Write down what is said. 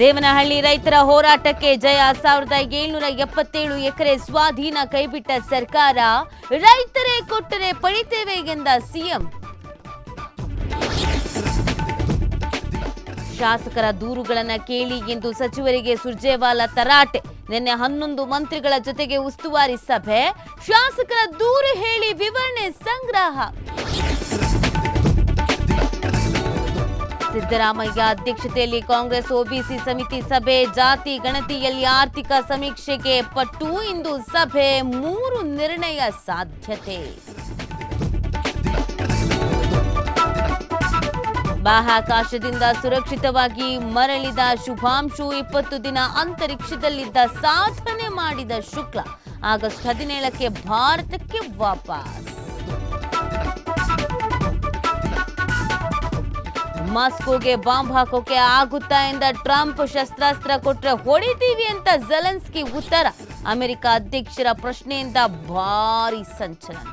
ದೇವನಹಳ್ಳಿ ರೈತರ ಹೋರಾಟಕ್ಕೆ ಜಯ 1777 ಎಕರೆ ಸ್ವಾಧೀನ ಕೈಬಿಟ್ಟ ಸರ್ಕಾರ, ರೈತರೇ ಕೊಟ್ಟರೆ ಪಡಿತೇವೆ ಎಂದ ಸಿಎಂ. ಶಾಸಕರ ದೂರುಗಳನ್ನು ಕೇಳಿ ಎಂದು ಸಚಿವರಿಗೆ ಸುರ್ಜೇವಾಲಾ ತರಾಟೆ. ನಿನ್ನೆ 11 ಮಂತ್ರಿಗಳ ಜೊತೆಗೆ ಉಸ್ತುವಾರಿ ಸಭೆ, ಶಾಸಕರ ದೂರು ಹೇಳಿ ವಿವರಣೆ ಸಂಗ್ರಹ. ಸಿದ್ದರಾಮಯ್ಯ ಅಧ್ಯಕ್ಷತೆಯಲ್ಲಿ ಕಾಂಗ್ರೆಸ್ ಒಬಿಸಿ ಸಮಿತಿ ಸಭೆ, ಜಾತಿ ಗಣತಿಯಲ್ಲಿ ಆರ್ಥಿಕ ಸಮೀಕ್ಷೆಗೆ ಪಟ್ಟು, ಇಂದು ಸಭೆ, 3 ನಿರ್ಣಯ ಸಾಧ್ಯತೆ. ಬಾಹ್ಯಾಕಾಶದಿಂದ ಸುರಕ್ಷಿತವಾಗಿ ಮರಳಿದ ಶುಭಾಂಶು, 20 ದಿನ ಅಂತರಿಕ್ಷದಲ್ಲಿದ್ದ ಸಾಧನೆ ಮಾಡಿದ ಶುಕ್ಲ, ಆಗಸ್ಟ್ 17ಕ್ಕೆ ಭಾರತಕ್ಕೆ ವಾಪಸ್. ಮಾಸ್ಕೋಗೆ ಬಾಂಬ್ ಹಾಕೋಕೆ ಆಗುತ್ತಾ ಎಂದ ಟ್ರಂಪ್, ಶಸ್ತ್ರಾಸ್ತ್ರ ಕೊಟ್ರೆ ಹೊಡಿತೀವಿ ಅಂತ ಝೆಲೆನ್ಸ್ಕಿ ಉತ್ತರ. ಅಮೆರಿಕ ಅಧ್ಯಕ್ಷರ ಪ್ರಶ್ನೆಯಿಂದ ಭಾರೀ ಸಂಚಲನ.